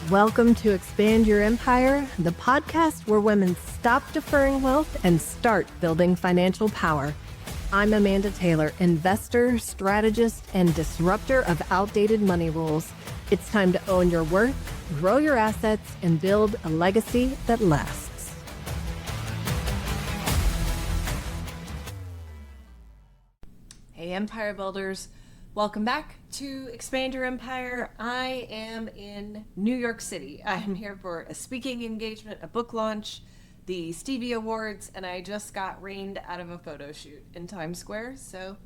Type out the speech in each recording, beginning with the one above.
Welcome to Expand Your Empire, the podcast where women stop deferring wealth and start building financial power. I'm Amanda Taylor, investor, strategist, and disruptor of outdated money rules. It's time to own your worth, grow your assets, and build a legacy that lasts. Hey, Empire Builders. Welcome back to Expand Your Empire. I am in New York City. I am here for a speaking engagement, a book launch, the Stevie Awards, and I just got rained out of a photo shoot in Times Square. So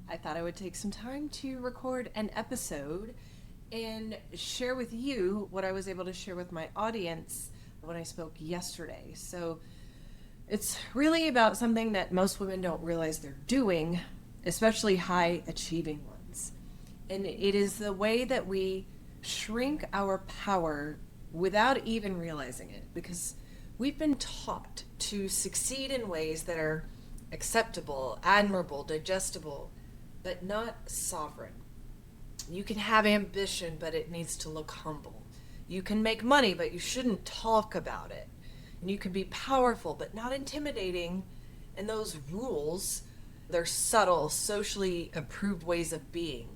I thought I would take some time to record an episode and share with you what I was able to share with my audience when I spoke yesterday. So it's really about something that most women don't realize they're doing, especially high achieving ones. And it is the way that we shrink our power without even realizing it, because we've been taught to succeed in ways that are acceptable, admirable, digestible, but not sovereign. You can have ambition, but it needs to look humble. You can make money, but you shouldn't talk about it. And you can be powerful, but not intimidating. And those rules, they're subtle, socially approved ways of being.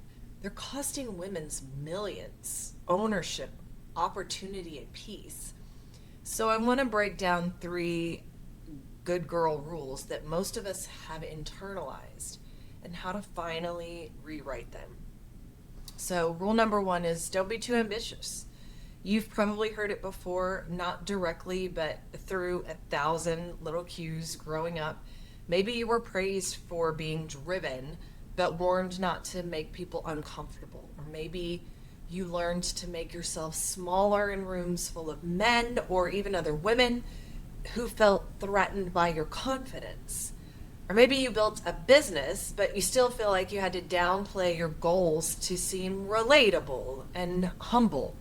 They're costing women's millions, ownership, opportunity, and peace. So I want to break down 3 good girl rules that most of us have internalized and how to finally rewrite them. So rule number 1 is don't be too ambitious. You've probably heard it before, not directly, but through 1,000 little cues growing up. Maybe you were praised for being driven, but warned not to make people uncomfortable. Or maybe you learned to make yourself smaller in rooms full of men or even other women who felt threatened by your confidence. Or maybe you built a business, but you still feel like you had to downplay your goals to seem relatable and humble.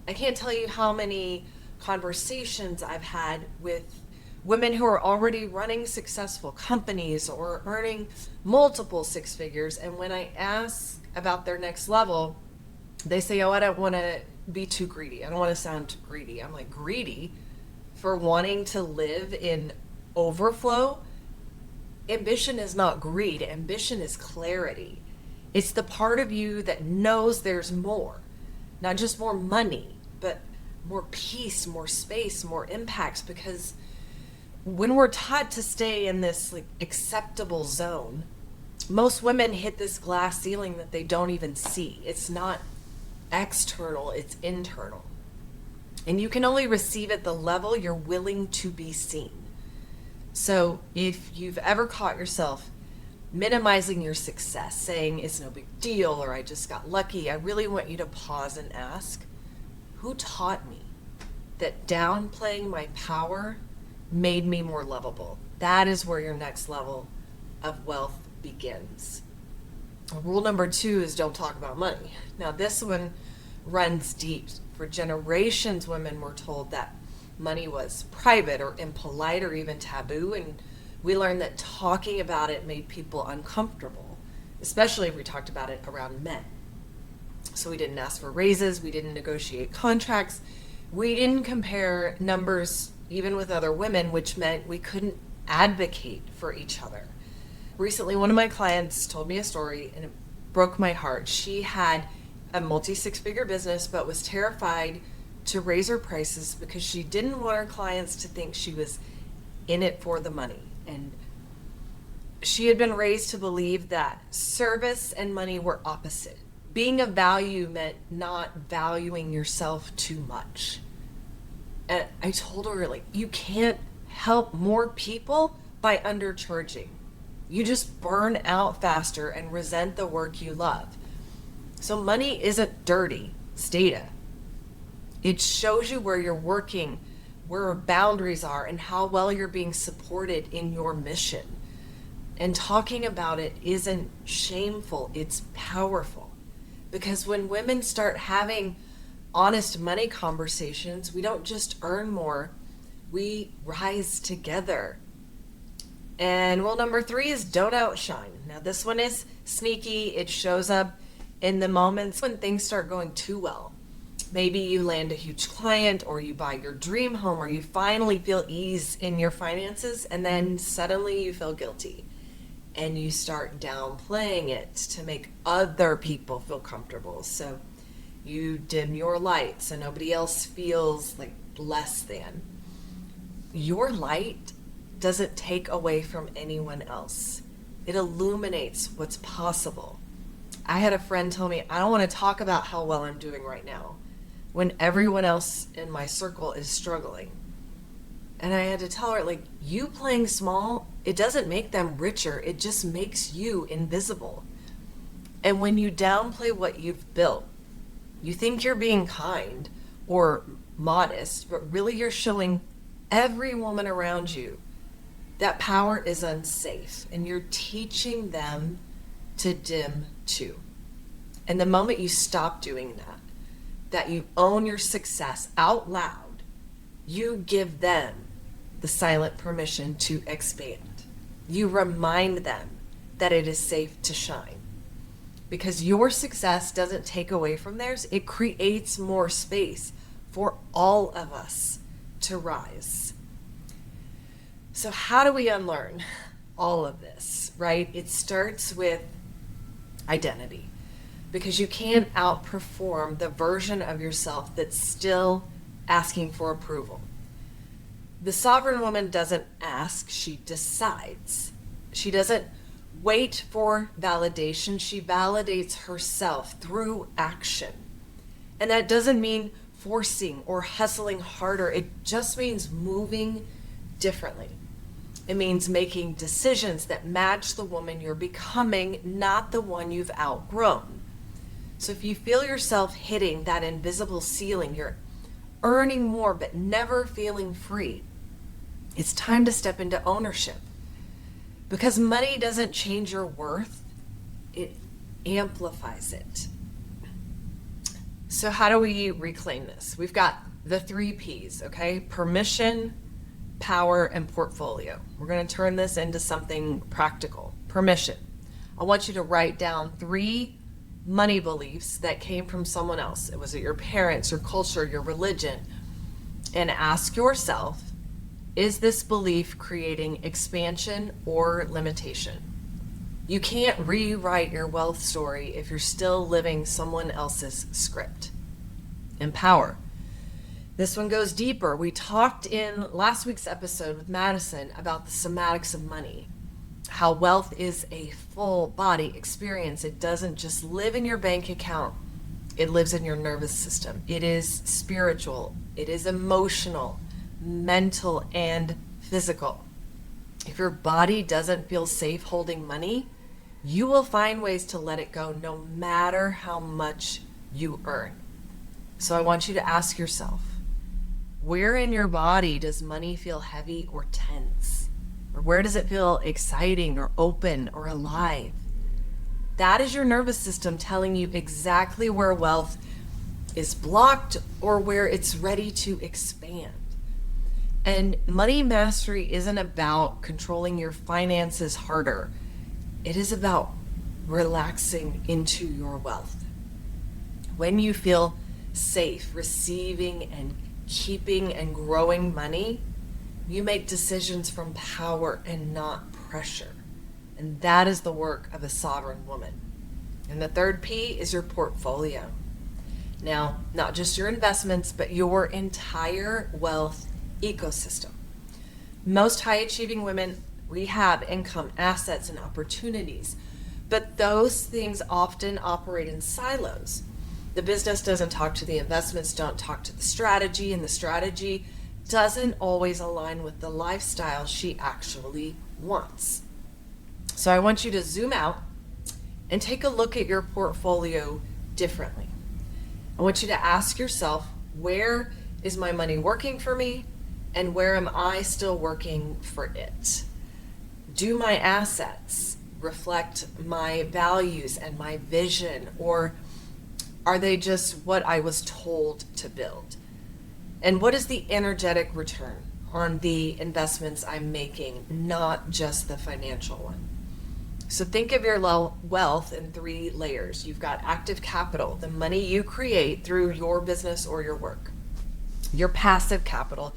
I can't tell you how many conversations I've had with women who are already running successful companies or earning multiple 6 figures. And when I ask about their next level, they say, oh, I don't want to be too greedy. I don't want to sound greedy. I'm like, greedy for wanting to live in overflow? Ambition is not greed. Ambition is clarity. It's the part of you that knows there's more, not just more money, but more peace, more space, more impacts. Because when we're taught to stay in this acceptable zone, most women hit this glass ceiling that they don't even see. It's not external, it's internal. And you can only receive at the level you're willing to be seen. So if you've ever caught yourself minimizing your success, saying it's no big deal or I just got lucky, I really want you to pause and ask, who taught me that downplaying my power made me more lovable? That is where your next level of wealth begins. Rule number 2 is don't talk about money. Now this one runs deep. For generations, women were told that money was private or impolite or even taboo, and we learned that talking about it made people uncomfortable, especially if we talked about it around men. So we didn't ask for raises, we didn't negotiate contracts, we didn't compare numbers even with other women, which meant we couldn't advocate for each other. Recently, one of my clients told me a story and it broke my heart. She had a multi-6-figure business, but was terrified to raise her prices because she didn't want her clients to think she was in it for the money. And she had been raised to believe that service and money were opposite. Being of value meant not valuing yourself too much. And I told her, you can't help more people by undercharging. You just burn out faster and resent the work you love. So money isn't dirty, it's data. It shows you where you're working, where boundaries are, and how well you're being supported in your mission. And talking about it isn't shameful, it's powerful. Because when women start having honest money conversations, we don't just earn more, we rise together. And rule number 3 is don't outshine. Now this one is sneaky. It shows up in the moments when things start going too well. Maybe you land a huge client, or you buy your dream home, or you finally feel ease in your finances, and then suddenly you feel guilty and you start downplaying it to make other people feel comfortable. So you dim your light so nobody else feels like less than. Your light doesn't take away from anyone else. It illuminates what's possible. I had a friend tell me, I don't want to talk about how well I'm doing right now when everyone else in my circle is struggling. And I had to tell her, like, you playing small, it doesn't make them richer. It just makes you invisible. And when you downplay what you've built, you think you're being kind or modest, but really you're showing every woman around you that power is unsafe, and you're teaching them to dim too. And the moment you stop doing that, that you own your success out loud, you give them the silent permission to expand. You remind them that it is safe to shine. Because your success doesn't take away from theirs, it creates more space for all of us to rise. So how do we unlearn all of this, right? It starts with identity, because you can't outperform the version of yourself that's still asking for approval. The sovereign woman doesn't ask, she decides. She doesn't wait for validation, she validates herself through action. And that doesn't mean forcing or hustling harder, it just means moving differently. It means making decisions that match the woman you're becoming, not the one you've outgrown. So if you feel yourself hitting that invisible ceiling, you're earning more but never feeling free, it's time to step into ownership. Because money doesn't change your worth, it amplifies it. So how do we reclaim this? We've got the 3 Ps, okay? Permission, power, and portfolio. We're going to turn this into something practical. Permission. I want you to write down 3 money beliefs that came from someone else. It was your parents, your culture, your religion. And ask yourself, is this belief creating expansion or limitation? You can't rewrite your wealth story if you're still living someone else's script. Empower. This one goes deeper. We talked in last week's episode with Madison about the somatics of money, how wealth is a full body experience. It doesn't just live in your bank account. It lives in your nervous system. It is spiritual. It is emotional, mental, and physical. If your body doesn't feel safe holding money, you will find ways to let it go no matter how much you earn. So I want you to ask yourself, where in your body does money feel heavy or tense? Or where does it feel exciting or open or alive? That is your nervous system telling you exactly where wealth is blocked or where it's ready to expand. And money mastery isn't about controlling your finances harder. It is about relaxing into your wealth. When you feel safe receiving and keeping and growing money, you make decisions from power and not pressure. And that is the work of a sovereign woman. And the 3rd P is your portfolio. Now, not just your investments, but your entire wealth ecosystem. Most high achieving women, we have income, assets, and opportunities, but those things often operate in silos. The business doesn't talk to the investments, don't talk to the strategy, and the strategy doesn't always align with the lifestyle she actually wants. So I want you to zoom out and take a look at your portfolio differently. I want you to ask yourself, where is my money working for me, and where am I still working for it? Do my assets reflect my values and my vision, or are they just what I was told to build? And what is the energetic return on the investments I'm making, not just the financial one? So think of your wealth in 3 layers. You've got active capital, the money you create through your business or your work. Your passive capital,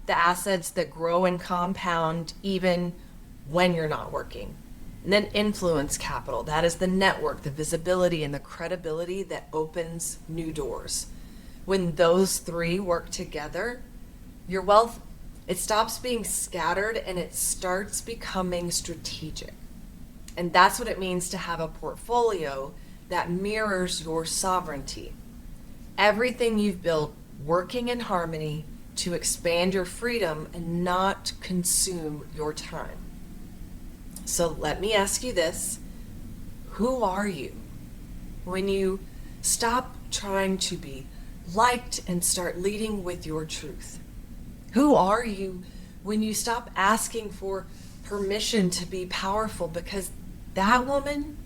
the assets that grow and compound even when you're not working. And then influence capital, that is the network, the visibility, and the credibility that opens new doors. When those 3 work together, your wealth, it stops being scattered and it starts becoming strategic. And that's what it means to have a portfolio that mirrors your sovereignty. Everything you've built working in harmony to expand your freedom and not consume your time. So let me ask you this. Who are you? When you stop trying to be liked and start leading with your truth? Who are you when you stop asking for permission to be powerful? Because that woman,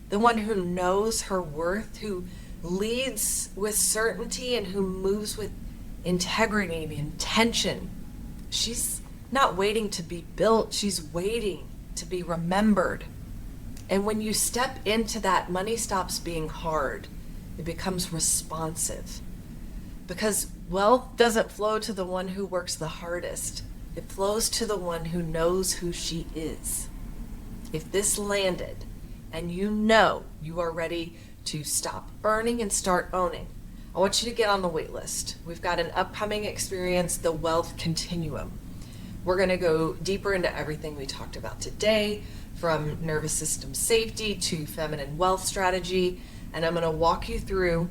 the one who knows her worth, who leads with certainty and who moves with integrity and intention, she's not waiting to be built, she's waiting to be remembered. And when you step into that, money stops being hard. It becomes responsive. Because wealth doesn't flow to the one who works the hardest. It flows to the one who knows who she is. If this landed and you know you are ready to stop earning and start owning, I want you to get on the wait list. We've got an upcoming experience, the Wealth Continuum. We're going to go deeper into everything we talked about today, from nervous system safety to feminine wealth strategy, and I'm going to walk you through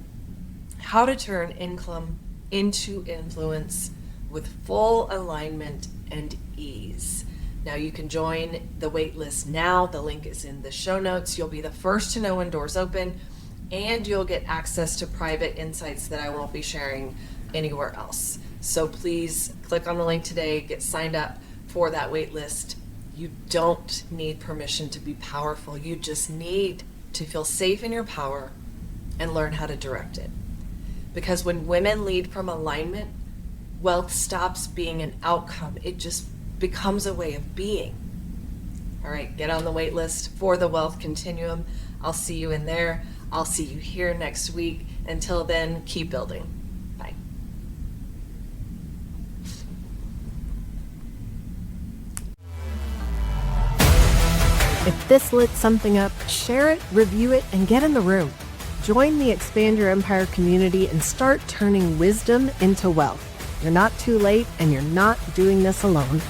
how to turn income into influence with full alignment and ease. Now you can join the wait list now. The link is in the show notes. You'll be the first to know when doors open, and you'll get access to private insights that I won't be sharing anywhere else. So please click on the link today, get signed up for that wait list. You don't need permission to be powerful. You just need to feel safe in your power and learn how to direct it. Because when women lead from alignment, wealth stops being an outcome. It just becomes a way of being. All right, get on the wait list for the Wealth Continuum. I'll see you in there. I'll see you here next week. Until then, keep building. Bye. If this lit something up, share it, review it, and get in the room. Join the Expand Your Empire community and start turning wisdom into wealth. You're not too late, and you're not doing this alone.